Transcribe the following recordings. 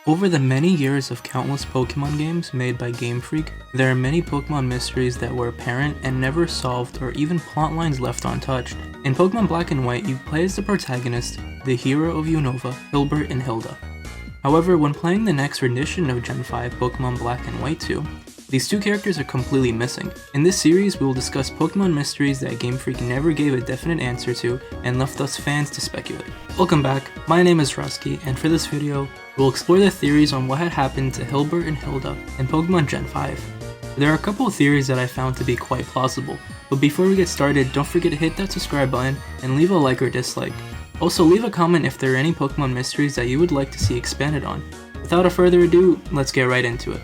Over the many years of countless Pokemon games made by Game Freak, there are many Pokemon mysteries that were apparent and never solved or even plotlines left untouched. In Pokemon Black and White, you play as the protagonist, the hero of Unova, Hilbert and Hilda. However, when playing the next rendition of Gen 5 Pokemon Black and White 2, these two characters are completely missing. In this series, we will discuss Pokemon mysteries that Game Freak never gave a definite answer to and left us fans to speculate. Welcome back, my name is Rusky, and for this video, we'll explore the theories on what had happened to Hilbert and Hilda in Pokemon Gen 5. There are a couple of theories that I found to be quite plausible, but before we get started, don't forget to hit that subscribe button and leave a like or dislike. Also, leave a comment if there are any Pokemon mysteries that you would like to see expanded on. Without further ado, let's get right into it.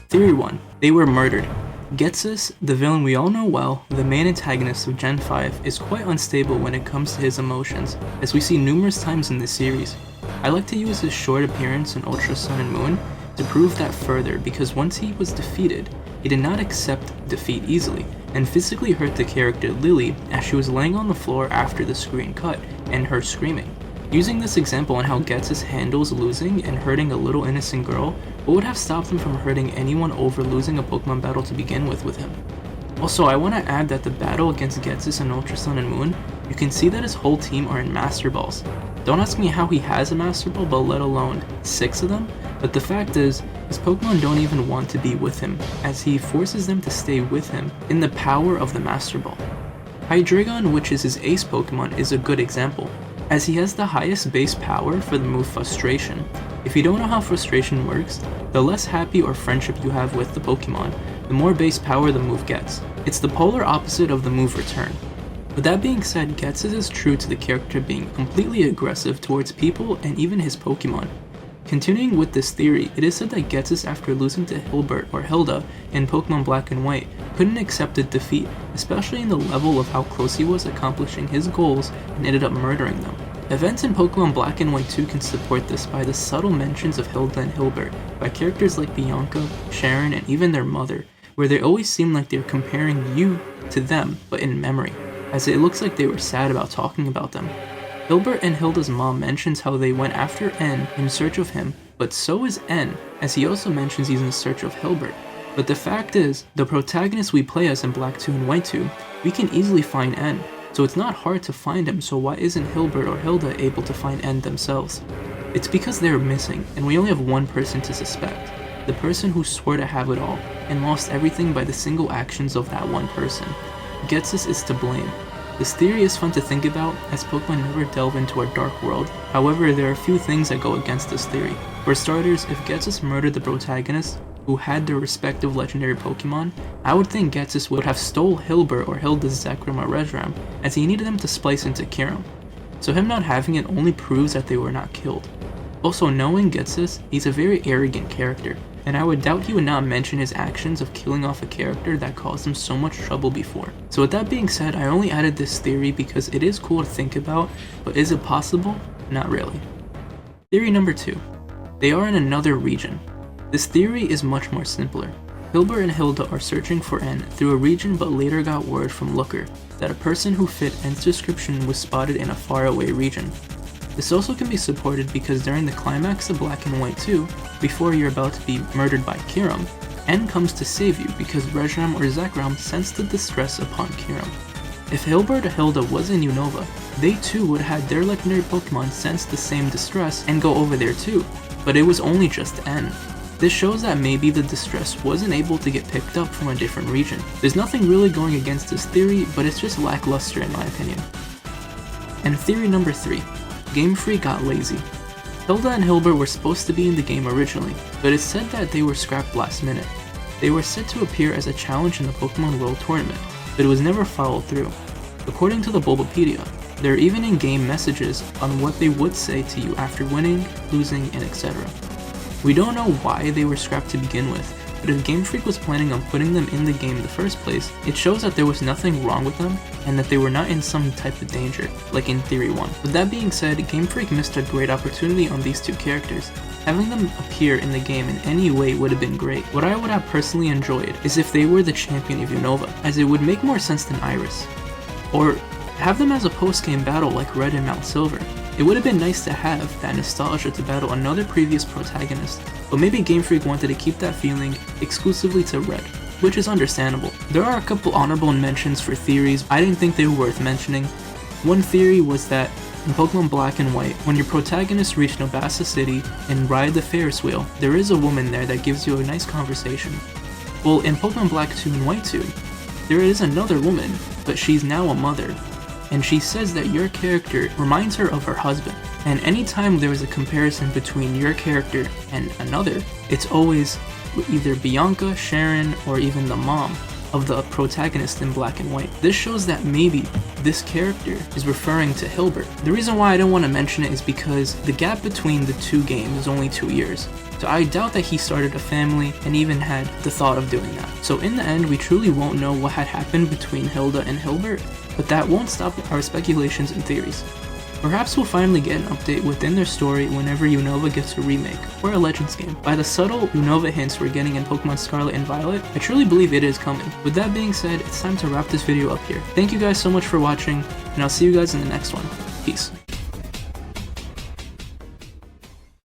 Theory 1. They were murdered. Ghetsis, the villain we all know well, the main antagonist of Gen 5, is quite unstable when it comes to his emotions, as we see numerous times in this series. I like to use his short appearance in Ultra Sun and Moon to prove that further, because once he was defeated, he did not accept defeat easily, and physically hurt the character Lily as she was laying on the floor after the screen cut, and her screaming. Using this example on how Ghetsis handles losing and hurting a little innocent girl, what would have stopped him from hurting anyone over losing a Pokemon battle to begin with him? Also, I want to add that the battle against Ghetsis in Ultra Sun and Moon, you can see that his whole team are in Master Balls. Don't ask me how he has a Master Ball, but let alone 6 of them, but the fact is, his Pokemon don't even want to be with him, as he forces them to stay with him in the power of the Master Ball. Hydreigon, which is his ace Pokemon, is a good example, as he has the highest base power for the move Frustration. If you don't know how Frustration works, the less happy or friendship you have with the Pokemon, the more base power the move gets. It's the polar opposite of the move Return. With that being said, Ghetsis is true to the character being completely aggressive towards people and even his Pokemon. Continuing with this theory, it is said that Ghetsis, after losing to Hilbert or Hilda in Pokemon Black and White, couldn't accept a defeat, especially in the level of how close he was accomplishing his goals and ended up murdering them. Events in Pokemon Black and White 2 can support this by the subtle mentions of Hilda and Hilbert by characters like Bianca, Sharon, and even their mother, where they always seem like they're comparing you to them, but in memory, as it looks like they were sad about talking about them. Hilbert and Hilda's mom mentions how they went after N in search of him, but so is N, as he also mentions he's in search of Hilbert. But the fact is, the protagonist we play as in Black 2 and White 2, we can easily find N, so it's not hard to find him, so why isn't Hilbert or Hilda able to find N themselves? It's because they're missing, and we only have one person to suspect, the person who swore to have it all, and lost everything by the single actions of that one person. Ghetsis is to blame. This theory is fun to think about, as Pokemon never delve into our dark world. However, there are a few things that go against this theory. For starters, if Ghetsis murdered the protagonist, who had their respective legendary Pokemon, I would think Ghetsis would have stole Hilbert or Hilda's Zekrom or Reshiram, as he needed them to splice into Kyurem. So him not having it only proves that they were not killed. Also, knowing Ghetsis, he's a very arrogant character, and I would doubt he would not mention his actions of killing off a character that caused him so much trouble before. So with that being said, I only added this theory because it is cool to think about, but is it possible? Not really. Theory number 2. They are in another region. This theory is much more simpler. Hilbert and Hilda are searching for N through a region, but later got word from Looker that a person who fit N's description was spotted in a faraway region. This also can be supported because during the climax of Black and White 2, before you're about to be murdered by Kyurem, N comes to save you because Reshiram or Zekrom sensed the distress upon Kyurem. If Hilbert or Hilda was in Unova, they too would have had their legendary Pokemon sense the same distress and go over there too, but it was only just N. This shows that maybe the distress wasn't able to get picked up from a different region. There's nothing really going against this theory, but it's just lackluster in my opinion. And theory number 3. Game Freak got lazy. Hilda and Hilbert were supposed to be in the game originally, but it's said that they were scrapped last minute. They were set to appear as a challenge in the Pokemon World Tournament, but it was never followed through. According to the Bulbapedia, there are even in-game messages on what they would say to you after winning, losing, and etc. We don't know why they were scrapped to begin with, but if Game Freak was planning on putting them in the game in the first place, it shows that there was nothing wrong with them and that they were not in some type of danger, like in Theory 1. With that being said, Game Freak missed a great opportunity on these two characters. Having them appear in the game in any way would have been great. What I would have personally enjoyed is if they were the champion of Unova, as it would make more sense than Iris. Or have them as a post-game battle like Red and Mount Silver. It would have been nice to have that nostalgia to battle another previous protagonist, but maybe Game Freak wanted to keep that feeling exclusively to Red, which is understandable. There are a couple honorable mentions for theories I didn't think they were worth mentioning. One theory was that in Pokemon Black and White, when your protagonists reach Nobasa City and ride the Ferris wheel, there is a woman there that gives you a nice conversation. Well, in Pokemon Black 2 and White 2, there is another woman, but she's now a mother, and she says that your character reminds her of her husband. And anytime there is a comparison between your character and another, it's always either Bianca, Sharon, or even the mom of the protagonist in Black and White. This shows that maybe this character is referring to Hilbert. The reason why I don't want to mention it is because the gap between the two games is only 2 years. So I doubt that he started a family and even had the thought of doing that. So in the end, we truly won't know what had happened between Hilda and Hilbert, but that won't stop our speculations and theories. Perhaps we'll finally get an update within their story whenever Unova gets a remake, or a Legends game. By the subtle Unova hints we're getting in Pokemon Scarlet and Violet, I truly believe it is coming. With that being said, it's time to wrap this video up here. Thank you guys so much for watching, and I'll see you guys in the next one. Peace.